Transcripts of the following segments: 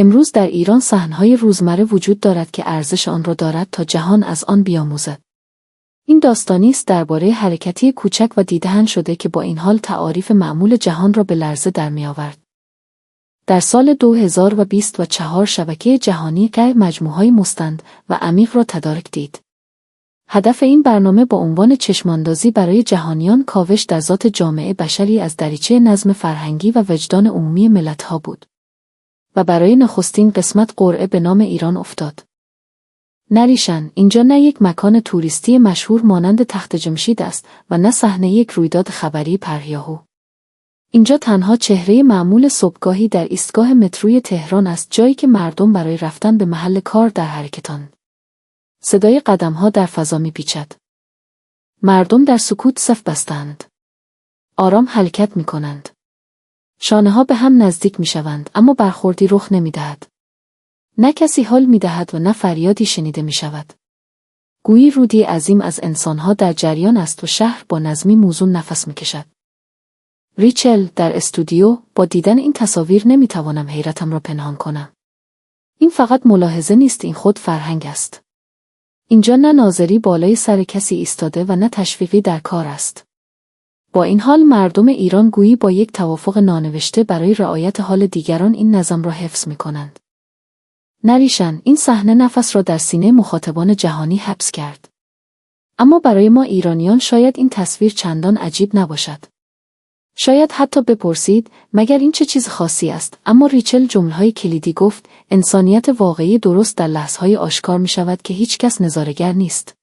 امروز در ایران صحنه‌های روزمره وجود دارد که ارزش آن را دارد تا جهان از آن بیاموزد. این داستانی است درباره حرکتی کوچک و دیده‌اند شده که با این حال تعاریف معمول جهان را به لرزه در می‌آورد. در سال 2024 شبکه جهانی قطع مجموعه‌های مستند و عمیق را تدارک دید. هدف این برنامه با عنوان چشماندازی برای جهانیان کاوش در ذات جامعه بشری از دریچه نظم فرهنگی و وجدان عمومی ملت‌ها بود. و برای نخستین قسمت قرعه به نام ایران افتاد. نریشن، اینجا نه یک مکان توریستی مشهور مانند تخت جمشید است و نه صحنه یک رویداد خبری پرهیاهو. اینجا تنها چهره معمول صبحگاهی در ایستگاه متروی تهران است، جایی که مردم برای رفتن به محل کار در حرکتند. صدای قدم‌ها در فضا می‌پیچد. مردم در سکوت صف بستند. آرام حرکت می‌کنند. شانه‌ها به هم نزدیک می‌شوند، اما برخوردی رخ نمی‌دهد. نه کسی حال می‌دهد و نه فریادی شنیده می‌شود. گویی رودی عظیم از انسان‌ها در جریان است و شهر با نظمی موزون نفس می‌کشد. ریچل، در استودیو، با دیدن این تصاویر نمی‌توانم حیرتم را پنهان کنم. این فقط ملاحظه نیست، این خود فرهنگ است. اینجا نه ناظری بالای سر کسی ایستاده و نه تشویقی در کار است. با این حال مردم ایران گویی با یک توافق نانوشته برای رعایت حال دیگران این نظم را حفظ می‌کنند. نریشن، این صحنه نفس را در سینه مخاطبان جهانی حبس کرد. اما برای ما ایرانیان شاید این تصویر چندان عجیب نباشد. شاید حتی بپرسید مگر این چه چیز خاصی است؟ اما ریچل جمله‌های کلیدی گفت: انسانیت واقعی درست در لحظه‌های آشکار می‌شود که هیچ کس نظاره‌گر نیست.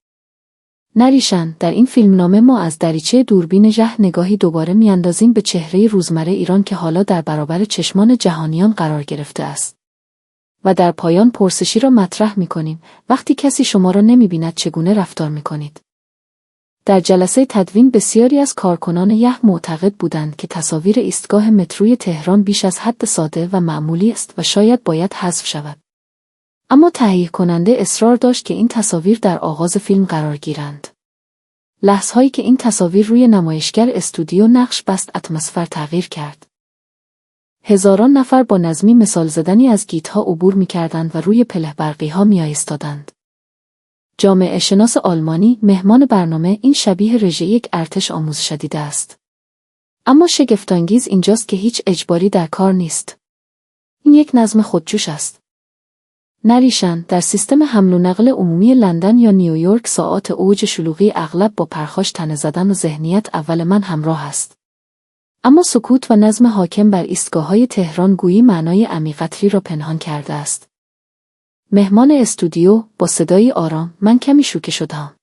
نریشن، در این فیلمنامه ما از دریچه دوربین ژه نگاهی دوباره میاندازیم به چهره روزمره ایران که حالا در برابر چشمان جهانیان قرار گرفته است. و در پایان پرسشی را مطرح می‌کنیم: وقتی کسی شما را نمی‌بیند چگونه رفتار می‌کنید؟ در جلسه تدوین بسیاری از کارکنان یه معتقد بودند که تصاویر ایستگاه متروی تهران بیش از حد ساده و معمولی است و شاید باید حذف شود. اما تهیه کننده اصرار داشت که این تصاویر در آغاز فیلم قرار گیرند. لحظه‌هایی که این تصاویر روی نمایشگر استودیو نقش بست اتمسفر تغییر کرد. هزاران نفر با نظمی مثال زدنی از گیت‌ها عبور می‌کردند و روی پله برقی‌ها می‌ایستادند. جامعه شناس آلمانی، مهمان برنامه: این شبیه رژه یک ارتش آموزش دیده است. اما شگفت‌انگیز اینجاست که هیچ اجباری در کار نیست. این یک نظم خودجوش است. نریشن، در سیستم حمل و نقل عمومی لندن یا نیویورک ساعات اوج شلوغی اغلب با پرخاش تنه زدن و ذهنیت اول من همراه است. اما سکوت و نظم حاکم بر ایستگاه‌های تهران گویی معنای عمیق‌تری را پنهان کرده است. مهمان استودیو با صدایی آرام: من کمی شوکه شدم.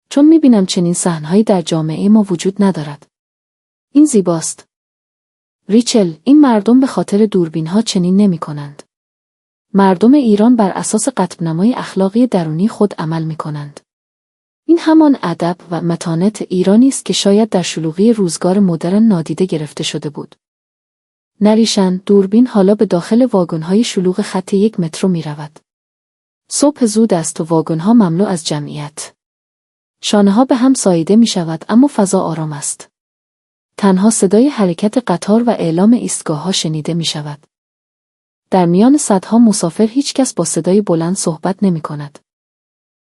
چون می‌بینم چنین صحنه‌هایی در جامعه ما وجود ندارد. این زیباست. ریچل، این مردم به خاطر دوربین‌ها چنین نمی‌کنند. مردم ایران بر اساس قطب‌نمای اخلاقی درونی خود عمل می‌کنند. این همان ادب و متانت ایرانی است که شاید در شلوغی روزگار مدرن نادیده گرفته شده بود. نریشن، دوربین حالا به داخل واگن‌های شلوغ خط یک مترو می‌رود. صبح زود است و واگن‌ها مملو از جمعیت. شانه‌ها به هم ساییده می‌شود اما فضا آرام است. تنها صدای حرکت قطار و اعلام ایستگاه‌ها شنیده می‌شود. در میان صدها مسافر هیچ کس با صدای بلند صحبت نمی‌کند.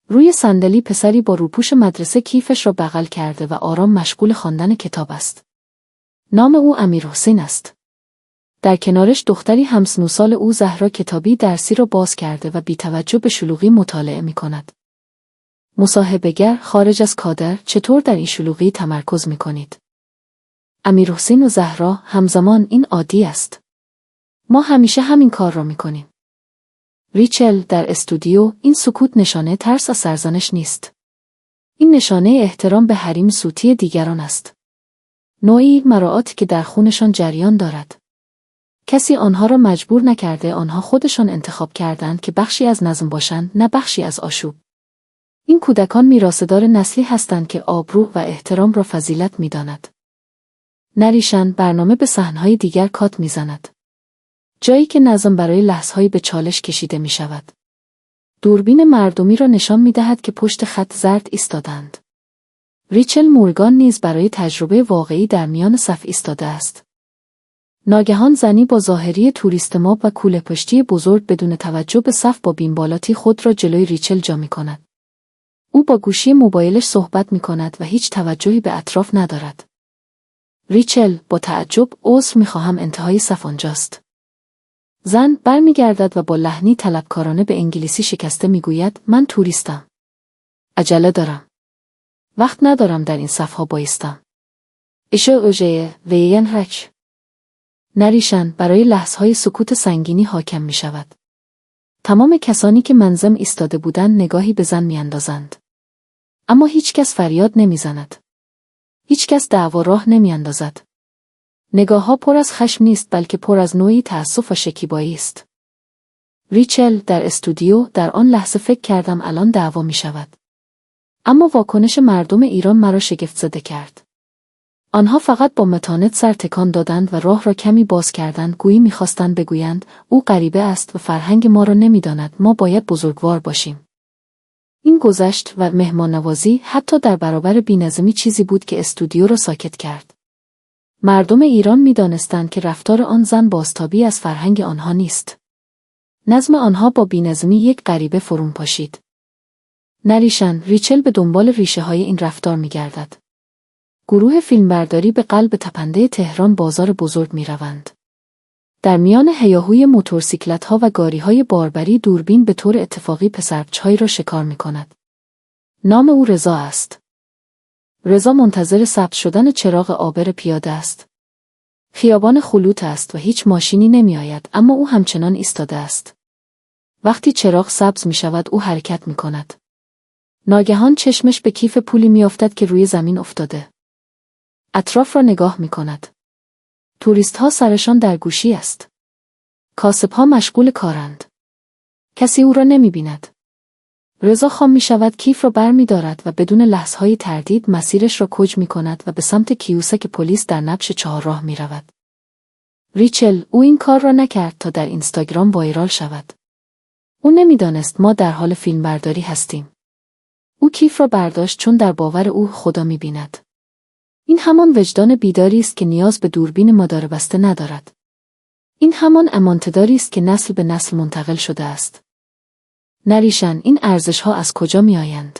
روی صندلی پسری با روپوش مدرسه کیفش را بغل کرده و آرام مشغول خواندن کتاب است. نام او امیرحسین است. در کنارش دختری همسن سال او زهرا کتابی درسی را باز کرده و بی توجه به شلوغی مطالعه می‌کند. مصاحبه‌گر: خارج از کادر، چطور در این شلوغی تمرکز می‌کنید؟ امیرحسین و زهرا: همزمان: این عادی است. ما همیشه همین کار را می‌کنیم. ریچل، در استودیو: این سکوت نشانه ترس و سرزنش نیست. این نشانه احترام به حریم صوتی دیگران است. نوعی مراعاتی که در خونشان جریان دارد. کسی آنها را مجبور نکرده، آنها خودشان انتخاب کردند که بخشی از نظم باشند، نه بخشی از آشوب. این کودکان میراثدار نسلی هستند که آبرو و احترام را فضیلت می‌داند. نریشن، برنامه به صحنه‌های دیگر کات می‌زند. جایی که نظم برای لحظه‌هایی به چالش کشیده می‌شود. دوربین مردمی را نشان می‌دهد که پشت خط زرد ایستادند. ریچل مورگان نیز برای تجربه واقعی در میان صف ایستاده است. ناگهان زنی با ظاهری توریست ماب و کوله پشتی بزرگ بدون توجه به صف با بینبالاتی خود را جلوی ریچل جا می‌کند. او با گوشی موبایلش صحبت می‌کند و هیچ توجهی به اطراف ندارد. ریچل با تعجب: عذر می‌خواهم، انتهای صف آنجاست. زن برمیگردد و با لحنی طلبکارانه به انگلیسی شکسته میگوید: من توریستم. عجله دارم. وقت ندارم در این صف‌ها بایستم. ایشو اوژه وین هک. نریشن برای لحظه‌های سکوت سنگینی حاکم می‌شود. تمام کسانی که منظم ایستاده بودند نگاهی به زن می‌اندازند. اما هیچ کس فریاد نمی‌زند. هیچ کس دعوا راه نمی‌اندازد. نگاه‌ها پر از خشم نیست، بلکه پر از نوعی تأسف و شکیبایی است. ریچل در استودیو: در آن لحظه فکر کردم الان دعوا می‌شود. اما واکنش مردم ایران مرا شگفت‌زده کرد. آنها فقط با متانت سر تکان دادند و راه را کمی باز کردند، گویی می‌خواستند بگویند او غریبه است و فرهنگ ما را نمی‌داند، ما باید بزرگوار باشیم. این گذشت و مهمان‌نوازی حتی در برابر بی‌نظمی چیزی بود که استودیو را ساکت کرد. مردم ایران می‌دانستند که رفتار آن زن بازتابی از فرهنگ آنها نیست. نظم آنها با بی‌نظمی یک غریبه فرو پاشید. نریشن: ریچل به دنبال ریشه‌های این رفتار می‌گردد. گروه فیلمبرداری به قلب تپنده تهران بازار بزرگ می‌روند. در میان هیاهوی موتورسیکلت‌ها و گاری‌های باربری دوربین به طور اتفاقی پسربچه‌هایی را شکار می‌کند. نام او رضا است. رضا منتظر ثبت شدن چراغ عابر پیاده است. خیابان خلوت است و هیچ ماشینی نمی‌آید، اما او همچنان ایستاده است. وقتی چراغ سبز می‌شود او حرکت می‌کند. ناگهان چشمش به کیف پولی می‌افتد که روی زمین افتاده. اطراف را نگاه می‌کند. توریست‌ها سرشان در گوشی است. کاسب‌ها مشغول کارند. کسی او را نمی‌بیند. رضا خام می‌شود، کیف را برمی‌دارد و بدون لحظه‌های تردید مسیرش را کج می‌کند و به سمت کیوسک پلیس در نبش چهارراه می‌رود. ریچل: او این کار را نکرد تا در اینستاگرام وایرال شود. او نمی‌دانست ما در حال فیلمبرداری هستیم. او کیف را برداشت چون در باور او خدا می‌بیند. این همان وجدان بیداری است که نیاز به دوربین مدار بسته ندارد. این همان امانتداری است که نسل به نسل منتقل شده است. نریشن: این ارزش‌ها از کجا می‌آیند؟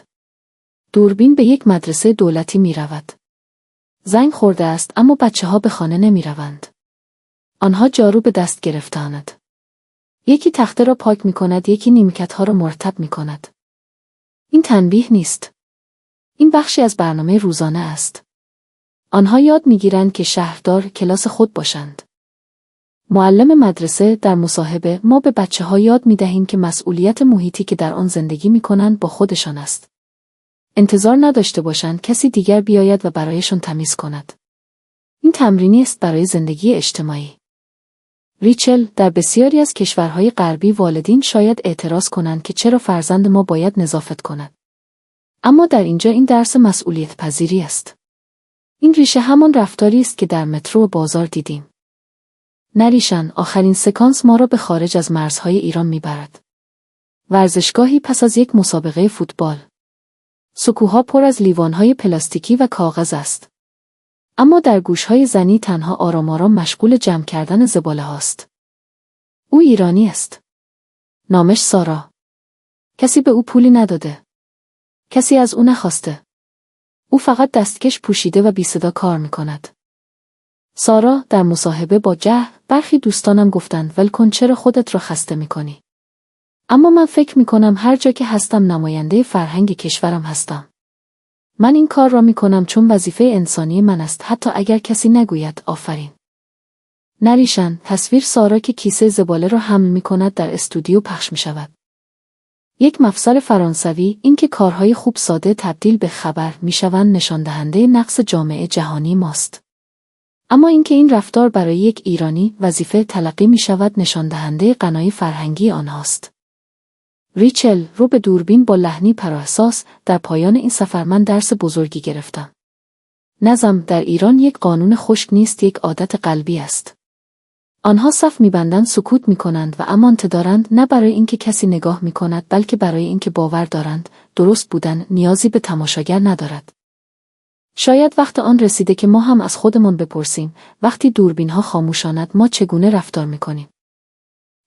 دوربین به یک مدرسه دولتی می‌رود. زنگ خورده است اما بچه‌ها به خانه نمی‌روند. آنها جارو به دست گرفته‌اند. یکی تخته را پاک می‌کند، یکی نیمکت‌ها را مرتب می‌کند. این تنبیه نیست. این بخشی از برنامه روزانه است. آنها یاد می‌گیرند که شهردار کلاس خود باشند. معلم مدرسه: در مصاحبه ما به بچه‌ها یاد می‌دهیم که مسئولیت محیطی که در آن زندگی می‌کنند با خودشان است. انتظار نداشته باشند کسی دیگر بیاید و برایشان تمیز کند. این تمرینی است برای زندگی اجتماعی. ریچل: در بسیاری از کشورهای غربی والدین شاید اعتراض کنند که چرا فرزند ما باید نظافت کند. اما در اینجا این درس مسئولیت پذیری است. این ریشه همان رفتاری است که در مترو و بازار دیدیم. نریشن: آخرین سکانس ما را به خارج از مرزهای ایران میبرد. ورزشگاهی پس از یک مسابقه فوتبال. سکوها پر از لیوانهای پلاستیکی و کاغذ است. اما در گوشهای زنی تنها آرام آرام مشغول جمع کردن زباله هاست. او ایرانی است. نامش سارا. کسی به او پولی نداده. کسی از او نخواسته. او فقط دستکش پوشیده و بی صدا کار میکند. سارا در مصاحبه با برخی دوستانم گفتند ولکن، چرا خودت را خسته میکنی؟ اما من فکر میکنم هر جا که هستم نماینده فرهنگ کشورم هستم. من این کار را میکنم چون وظیفه انسانی من است، حتی اگر کسی نگوید آفرین. نریشن: تصویر سارا که کیسه زباله را حمل میکند در استودیو پخش میشود. یک مفسر فرانسوی: این که کارهای خوب ساده تبدیل به خبر میشوند نشان دهنده نقص جامعه جهانی ماست. اما اینکه این رفتار برای یک ایرانی وظیفه تلقی میشود نشان دهنده غنای فرهنگی آنهاست. ریچل رو به دوربین با لحنی پراحساس: در پایان این سفر من درس بزرگی گرفتم. نظم در ایران یک قانون خشک نیست، یک عادت قلبی است. آنها صف می‌بندند، سکوت می‌کنند و امانت دارند، نه برای اینکه کسی نگاه می‌کند بلکه برای اینکه باور دارند درست بودن نیازی به تماشاگر ندارد. شاید وقت آن رسیده که ما هم از خودمان بپرسیم وقتی دوربین‌ها خاموشاند ما چگونه رفتار می‌کنیم.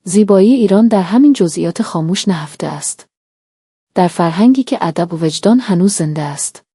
زیبایی ایران در همین جزئیات خاموش نهفته است. در فرهنگی که ادب و وجدان هنوز زنده است.